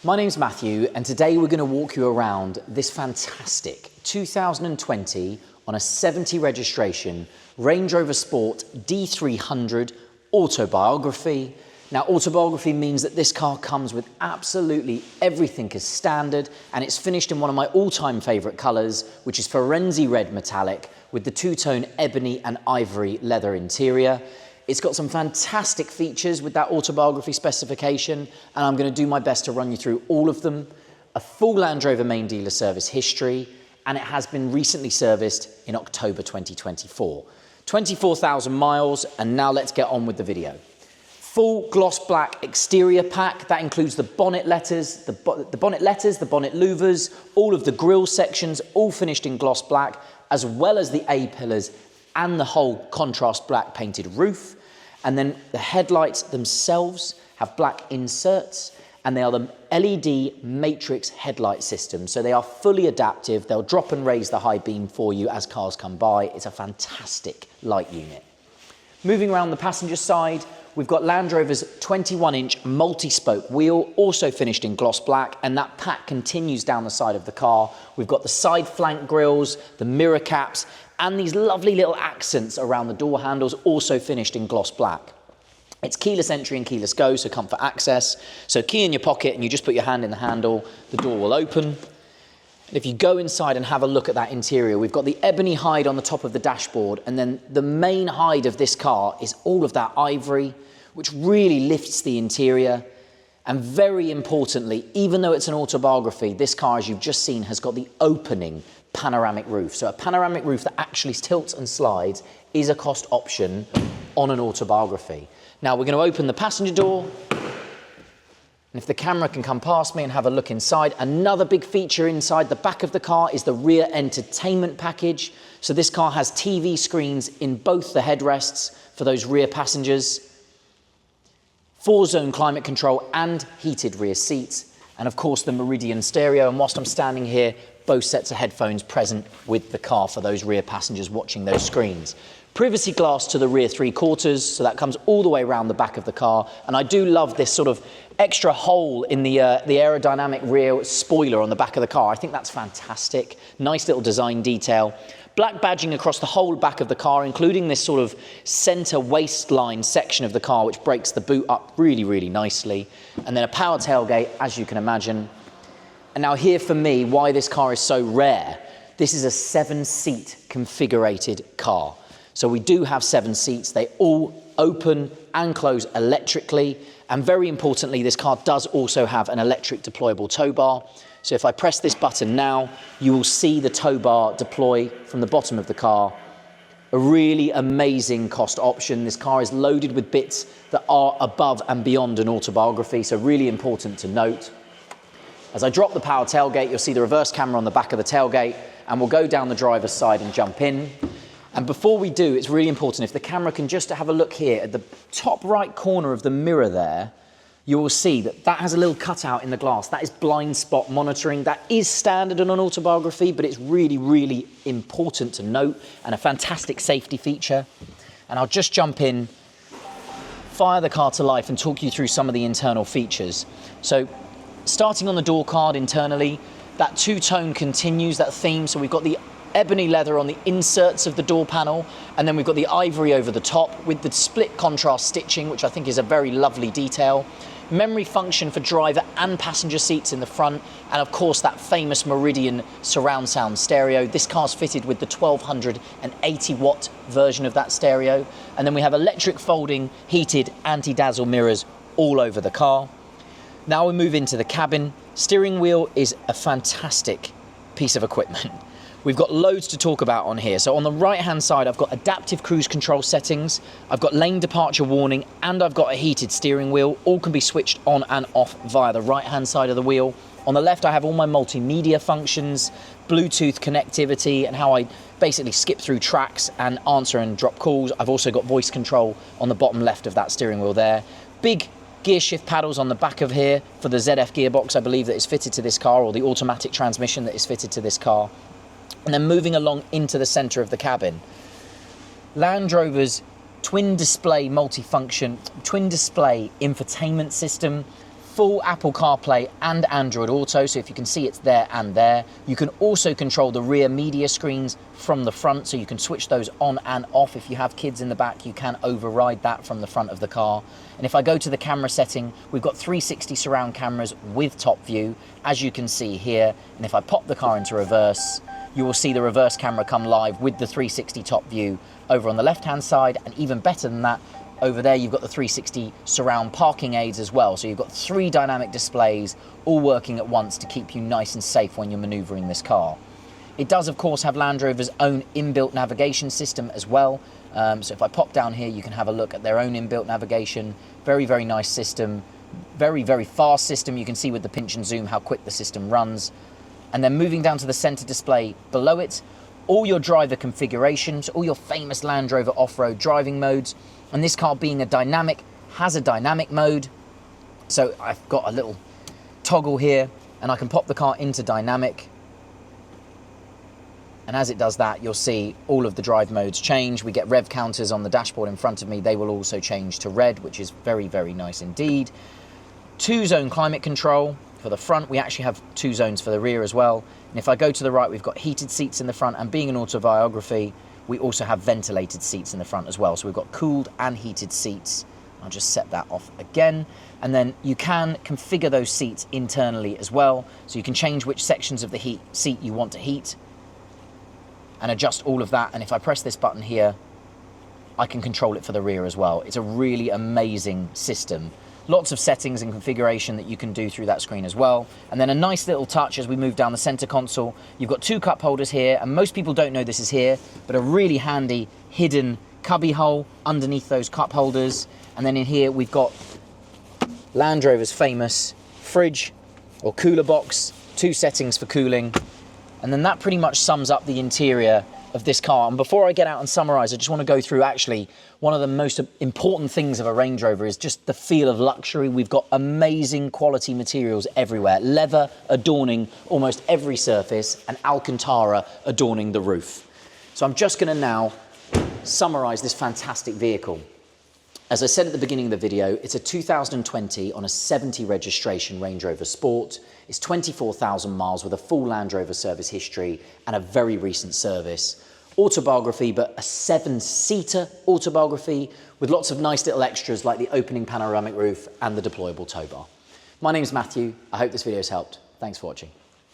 My name's Matthew, and today we're going to walk you around this fantastic 2020 on a 70 registration Range Rover Sport D300 Autobiography. Now, Autobiography means that this car comes with absolutely everything as standard, and it's finished in one of my all-time favourite colours, which is Firenze red metallic with the two-tone ebony and ivory leather interior. It's got some fantastic features with that Autobiography specification, and I'm going to do my best to run you through all of them. A full Land Rover main dealer service history, and it has been recently serviced in October 2024. 24,000 miles, and now let's get on with the video. Full gloss black exterior pack, that includes the bonnet letters, the bonnet louvers, all of the grille sections, all finished in gloss black, as well as the A-pillars and the whole contrast black painted roof. And then the headlights themselves have black inserts, and they are the LED matrix headlight system. So they are fully adaptive. They'll drop and raise the high beam for you as cars come by. It's a fantastic light unit. Moving around the passenger side, we've got Land Rover's 21-inch multi-spoke wheel, also finished in gloss black, and that pack continues down the side of the car. We've got the side flank grills, the mirror caps, and these lovely little accents around the door handles, also finished in gloss black. It's keyless entry and keyless go, so comfort access. So key in your pocket and you just put your hand in the handle, the door will open. And if you go inside and have a look at that interior, we've got the ebony hide on the top of the dashboard, and then the main hide of this car is all of that ivory, which really lifts the interior. And very importantly, even though it's an Autobiography, this car, as you've just seen, has got the opening panoramic roof. So a panoramic roof that actually tilts and slides is a cost option on an Autobiography. Now we're going to open the passenger door, and if the camera can come past me and have a look inside, another big feature inside the back of the car is the rear entertainment package. So this car has TV screens in both the headrests for those rear passengers, 4-zone climate control and heated rear seats, and of course the Meridian stereo. And whilst I'm standing here, both sets of headphones present with the car for those rear passengers watching those screens. Privacy glass to the rear 3/4, so that comes all the way around the back of the car. And I do love this sort of extra hole in the aerodynamic rear spoiler on the back of the car. I think that's fantastic. Nice little design detail. Black badging across the whole back of the car, including this sort of center waistline section of the car, which breaks the boot up really, really nicely. And then a power tailgate, as you can imagine. And now here for me, why this car is so rare. This is a 7-seat configurated car. So we do have 7 seats. They all open and close electrically. And very importantly, this car does also have an electric deployable tow bar. So if I press this button now, you will see the tow bar deploy from the bottom of the car. A really amazing cost option. This car is loaded with bits that are above and beyond an Autobiography, so really important to note. As I drop the power tailgate, you'll see the reverse camera on the back of the tailgate, and we'll go down the driver's side and jump in. And before we do, it's really important, if the camera can just have a look here at the top right corner of the mirror there, you will see that that has a little cutout in the glass. That is blind spot monitoring. That is standard on an Autobiography, but it's really, really important to note, and a fantastic safety feature. And I'll just jump in, fire the car to life, and talk you through some of the internal features. So starting on the door card internally, that two-tone continues, that theme. So we've got the ebony leather on the inserts of the door panel, and then we've got the ivory over the top with the split contrast stitching, which I think is a very lovely detail. Memory function for driver and passenger seats in the front, and of course that famous Meridian surround sound stereo. This car's fitted with the 1280 watt version of that stereo, and then we have electric folding heated anti-dazzle mirrors all over the car. Now we move into the cabin. Steering wheel is a fantastic piece of equipment. We've got loads to talk about on here. So on the right-hand side, I've got adaptive cruise control settings, I've got lane departure warning, and I've got a heated steering wheel. All can be switched on and off via the right-hand side of the wheel. On the left, I have all my multimedia functions, Bluetooth connectivity, and how I basically skip through tracks and answer and drop calls. I've also got voice control on the bottom left of that steering wheel there. Big gear shift paddles on the back of here for the ZF gearbox, I believe, that is fitted to this car, or the automatic transmission that is fitted to this car. And then moving along into the center of the cabin, Land Rover's twin display multifunction, twin display infotainment system, full Apple CarPlay and Android Auto, so if you can see it's there and there. You can also control the rear media screens from the front, so you can switch those on and off. If you have kids in the back, you can override that from the front of the car. And if I go to the camera setting, we've got 360 surround cameras with top view, as you can see here. And if I pop the car into reverse, you will see the reverse camera come live with the 360 top view over on the left-hand side, and even better than that, over there you've got the 360 surround parking aids as well. So you've got 3 dynamic displays all working at once to keep you nice and safe when you're maneuvering this car. It does of course have Land Rover's own inbuilt navigation system as well. So if I pop down here, you can have a look at their own inbuilt navigation. Very, very nice system. Very, very fast system. You can see with the pinch and zoom how quick the system runs. And then moving down to the center display below it, all your driver configurations, all your famous Land Rover off-road driving modes. And this car being a dynamic, has a dynamic mode. So I've got a little toggle here and I can pop the car into dynamic. And as it does that, you'll see all of the drive modes change. We get rev counters on the dashboard in front of me. They will also change to red, which is very, very nice indeed. 2-zone climate control for the front. We actually have 2 zones for the rear as well. And if I go to the right, we've got heated seats in the front, and being an Autobiography, we also have ventilated seats in the front as well. So we've got cooled and heated seats. I'll just set that off again. And then you can configure those seats internally as well. So you can change which sections of the seat you want to heat and adjust all of that. And if I press this button here, I can control it for the rear as well. It's a really amazing system. Lots of settings and configuration that you can do through that screen as well. And then a nice little touch as we move down the center console. You've got 2 cup holders here, and most people don't know this is here, but a really handy hidden cubby hole underneath those cup holders. And then in here we've got Land Rover's famous fridge or cooler box, 2 settings for cooling. And then that pretty much sums up the interior of this car. And before I get out and summarize, I just want to go through actually one of the most important things of a Range Rover is just the feel of luxury. We've got amazing quality materials everywhere. Leather adorning almost every surface and Alcantara adorning the roof. So I'm just going to now summarize this fantastic vehicle. As I said at the beginning of the video, it's a 2020 on a 70 registration Range Rover Sport. It's 24,000 miles with a full Land Rover service history and a very recent service. Autobiography, but a 7-seater Autobiography with lots of nice little extras like the opening panoramic roof and the deployable tow bar. My name's Matthew. I hope this video has helped. Thanks for watching.